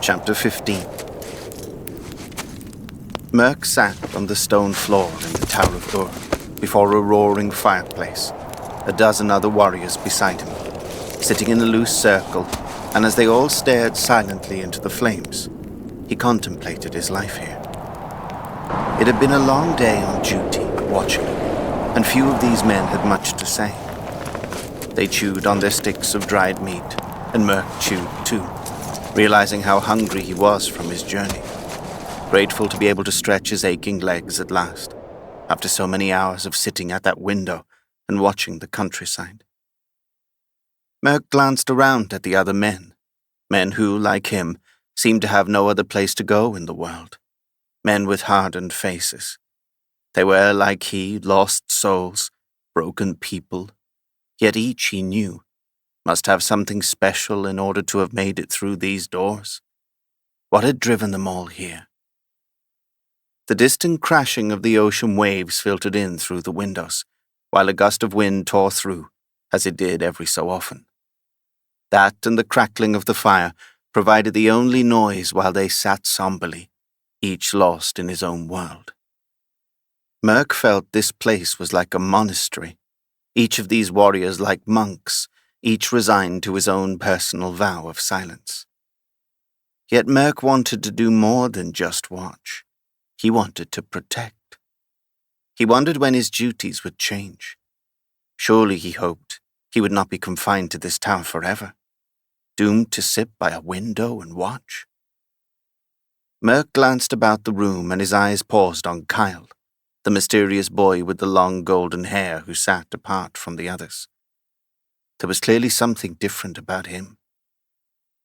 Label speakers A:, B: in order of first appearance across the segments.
A: Chapter 15. Merc sat on the stone floor in the Tower of Ur, before a roaring fireplace, a dozen other warriors beside him, sitting in a loose circle, and as they all stared silently into the flames, he contemplated his life here. It had been a long day on duty, watching, and few of these men had much to say. They chewed on their sticks of dried meat, and Merc chewed too, realizing how hungry he was from his journey, grateful to be able to stretch his aching legs at last, after so many hours of sitting at that window and watching the countryside. Merc glanced around at the other men who, like him, seemed to have no other place to go in the world, men with hardened faces. They were, like he, lost souls, broken people, yet each, he knew, must have something special in order to have made it through these doors. What had driven them all here? The distant crashing of the ocean waves filtered in through the windows, while a gust of wind tore through, as it did every so often. That and the crackling of the fire provided the only noise while they sat somberly, each lost in his own world. Merc felt this place was like a monastery, each of these warriors like monks, each resigned to his own personal vow of silence. Yet Merc wanted to do more than just watch. He wanted to protect. He wondered when his duties would change. Surely, he hoped, he would not be confined to this tower forever, doomed to sit by a window and watch. Merc glanced about the room and his eyes paused on Kyle, the mysterious boy with the long golden hair who sat apart from the others. There was clearly something different about him.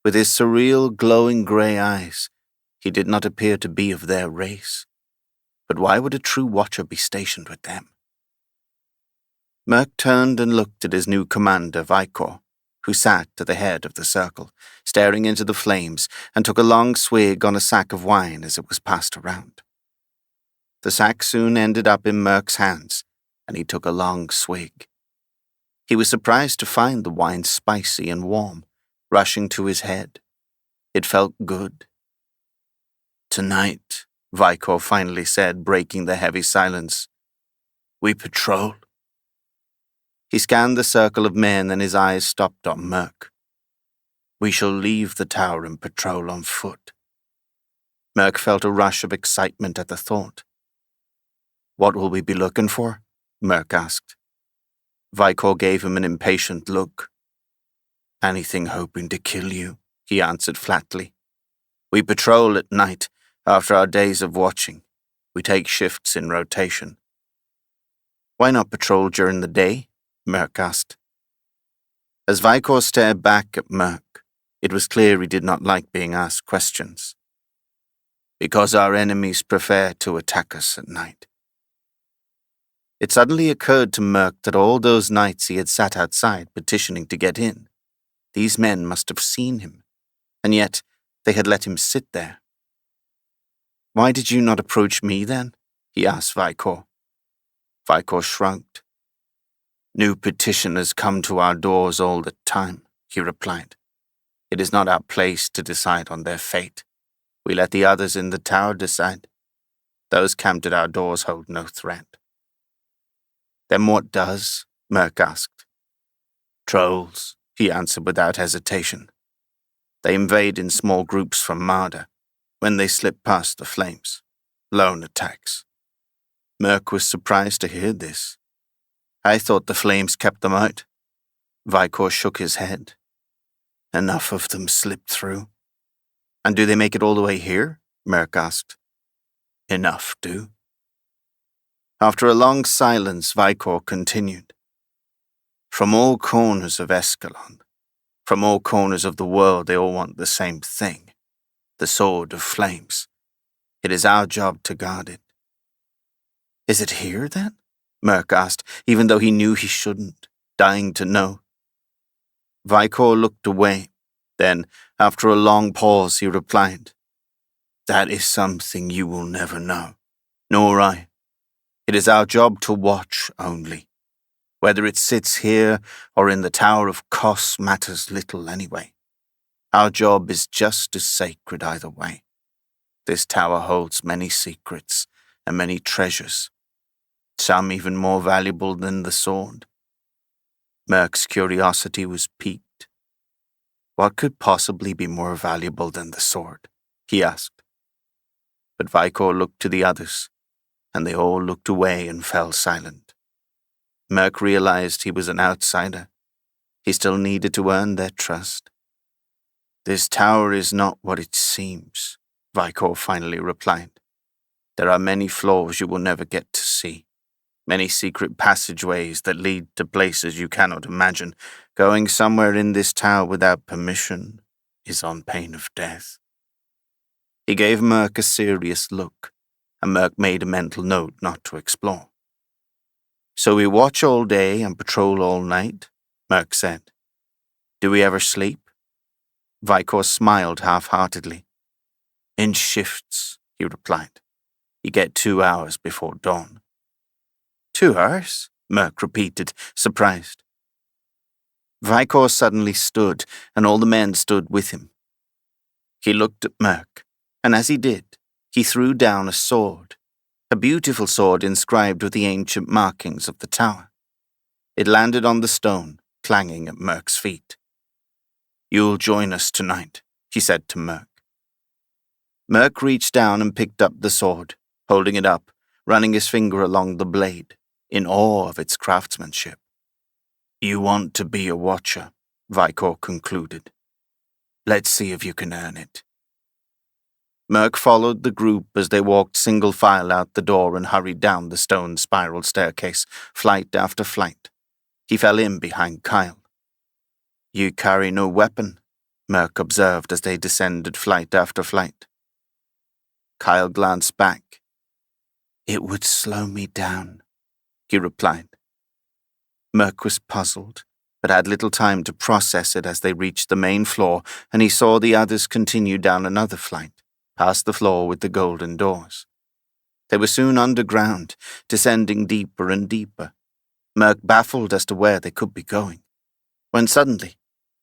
A: With his surreal, glowing grey eyes, he did not appear to be of their race. But why would a true watcher be stationed with them? Merc turned and looked at his new commander, Vicor, who sat at the head of the circle, staring into the flames, and took a long swig on a sack of wine as it was passed around. The sack soon ended up in Merc's hands, and he took a long swig. He was surprised to find the wine spicy and warm, rushing to his head. It felt good. "Tonight," Vicor finally said, breaking the heavy silence, "we patrol." He scanned the circle of men and his eyes stopped on Merc. "We shall leave the tower and patrol on foot." Merc felt a rush of excitement at the thought. "What will we be looking for?" Merc asked. Vicor gave him an impatient look. "Anything hoping to kill you," he answered flatly. "We patrol at night, after our days of watching. We take shifts in rotation." "Why not patrol during the day?" Merc asked. As Vicor stared back at Merc, it was clear he did not like being asked questions. "Because our enemies prefer to attack us at night." It suddenly occurred to Merc that all those nights he had sat outside petitioning to get in, these men must have seen him, and yet they had let him sit there. "Why did you not approach me then?" he asked Vicor. Vicor shrugged. "New petitioners come to our doors all the time," he replied. "It is not our place to decide on their fate. We let the others in the tower decide. Those camped at our doors hold no threat." "Then what does?" Merc asked. "Trolls," he answered without hesitation. "They invade in small groups from Marder, when they slip past the flames. Lone attacks." Merc was surprised to hear this. "I thought the flames kept them out." Vicor shook his head. "Enough of them slip through." "And do they make it all the way here?" Merc asked. "Enough do." After a long silence, Vicor continued. "From all corners of Escalon, from all corners of the world, they all want the same thing, the Sword of Flames. It is our job to guard it." "Is it here, then?" Merc asked, even though he knew he shouldn't, dying to know. Vicor looked away. Then, after a long pause, he replied, "That is something you will never know, nor I. It is our job to watch only. Whether it sits here or in the Tower of Kos matters little anyway. Our job is just as sacred either way. This tower holds many secrets and many treasures, some even more valuable than the sword. Merc's curiosity was piqued. What could possibly be more valuable than the sword? He asked. But Vicor looked to the others, and they all looked away and fell silent. Merc realized he was an outsider. He still needed to earn their trust. This tower is not what it seems, Vicor finally replied. There are many floors you will never get to see. Many secret passageways that lead to places you cannot imagine. Going somewhere in this tower without permission is on pain of death. He gave Merc a serious look, and Merc made a mental note not to explore. So we watch all day and patrol all night, Merc said. Do we ever sleep? Vicor smiled half-heartedly. In shifts, he replied. You get 2 hours before dawn. 2 hours? Merc repeated, surprised. Vicor suddenly stood, and all the men stood with him. He looked at Merc, and as he did, he threw down a sword, a beautiful sword inscribed with the ancient markings of the tower. It landed on the stone, clanging at Merc's feet. You'll join us tonight, he said to Merc. Merc reached down and picked up the sword, holding it up, running his finger along the blade, in awe of its craftsmanship. You want to be a watcher, Vicor concluded. Let's see if you can earn it. Merc followed the group as they walked single file out the door and hurried down the stone spiral staircase, flight after flight. He fell in behind Kyle. You carry no weapon, Merc observed as they descended flight after flight. Kyle glanced back. It would slow me down, he replied. Merc was puzzled, but had little time to process it as they reached the main floor, and he saw the others continue down another flight, past the floor with the golden doors. They were soon underground, descending deeper and deeper, Merc baffled as to where they could be going, when suddenly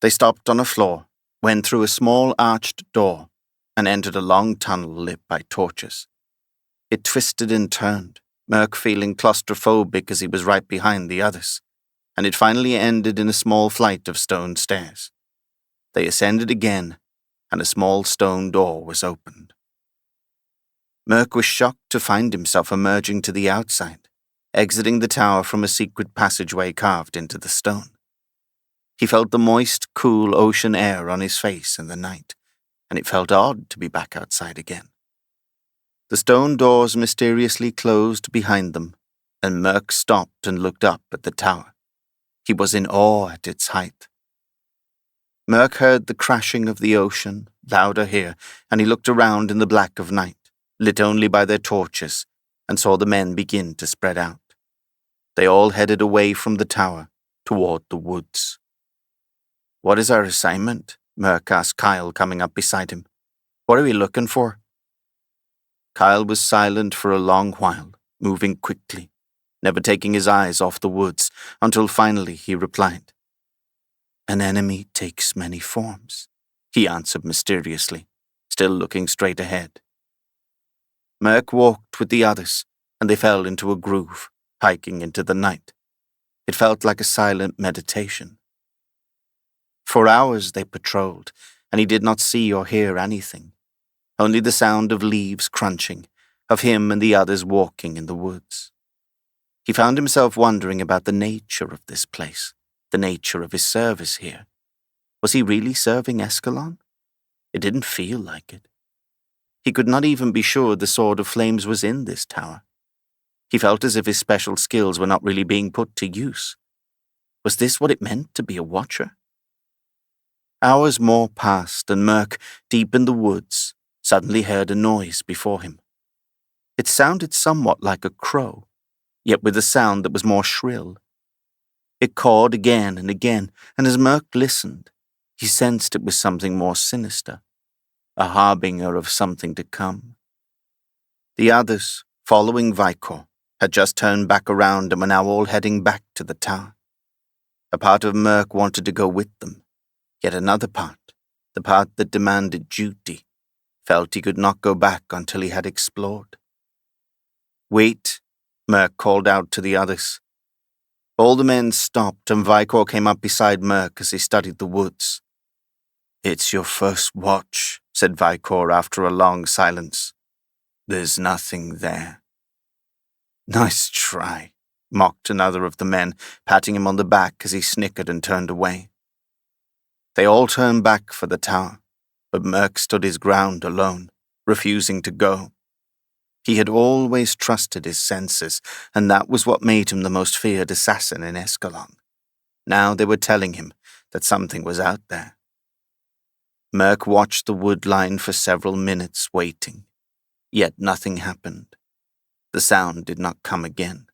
A: they stopped on a floor, went through a small arched door, and entered a long tunnel lit by torches. It twisted and turned, Merc feeling claustrophobic as he was right behind the others, and it finally ended in a small flight of stone stairs. They ascended again, and a small stone door was opened. Merc was shocked to find himself emerging to the outside, exiting the tower from a secret passageway carved into the stone. He felt the moist, cool ocean air on his face in the night, and it felt odd to be back outside again. The stone doors mysteriously closed behind them, and Merc stopped and looked up at the tower. He was in awe at its height. Merc heard the crashing of the ocean, louder here, and he looked around in the black of night, lit only by their torches, and saw the men begin to spread out. They all headed away from the tower, toward the woods. What is our assignment? Merc asked Kyle, coming up beside him. What are we looking for? Kyle was silent for a long while, moving quickly, never taking his eyes off the woods, until finally he replied. An enemy takes many forms, he answered mysteriously, still looking straight ahead. Merc walked with the others, and they fell into a groove, hiking into the night. It felt like a silent meditation. For hours they patrolled, and he did not see or hear anything, only the sound of leaves crunching, of him and the others walking in the woods. He found himself wondering about the nature of this place, the nature of his service here. Was he really serving Escalon? It didn't feel like it. He could not even be sure the Sword of Flames was in this tower. He felt as if his special skills were not really being put to use. Was this what it meant to be a watcher? Hours more passed, and Merc, deep in the woods, suddenly heard a noise before him. It sounded somewhat like a crow, yet with a sound that was more shrill. It cawed again and again, and as Merc listened, he sensed it was something more sinister, a harbinger of something to come. The others, following Vicor, had just turned back around and were now all heading back to the tower. A part of Merc wanted to go with them, yet another part The part that demanded duty felt he could not go back until he had explored. "Wait," Merc called out to the others. All the men stopped, and Vicor came up beside Merc as he studied the woods. "It's your first watch," said Vicor after a long silence. "There's nothing there." "Nice try," mocked another of the men, patting him on the back as he snickered and turned away. They all turned back for the tower, but Merc stood his ground alone, refusing to go. He had always trusted his senses, and that was what made him the most feared assassin in Escalon. Now they were telling him that something was out there. Merc watched the wood line for several minutes, waiting. Yet nothing happened. The sound did not come again.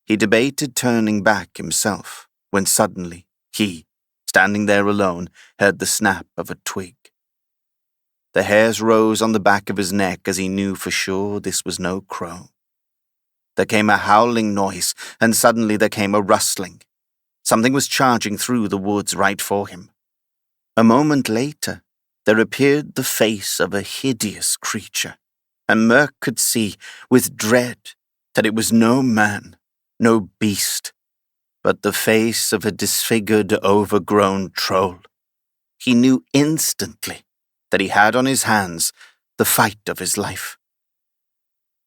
A: He debated turning back himself, when suddenly he, standing there alone, heard the snap of a twig. The hairs rose on the back of his neck as he knew for sure this was no crow. There came a howling noise, and suddenly there came a rustling. Something was charging through the woods right for him. A moment later, there appeared the face of a hideous creature, and Merc could see, with dread, that it was no man, no beast, but the face of a disfigured, overgrown troll. He knew instantly that he had on his hands the fight of his life.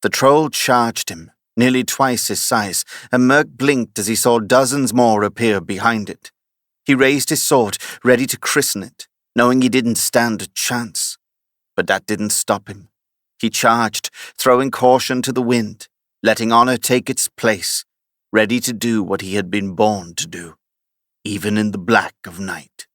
A: The troll charged him, nearly twice his size, and Merc blinked as he saw dozens more appear behind it. He raised his sword, ready to christen it, knowing he didn't stand a chance. But that didn't stop him. He charged, throwing caution to the wind, letting honor take its place, ready to do what he had been born to do, even in the black of night.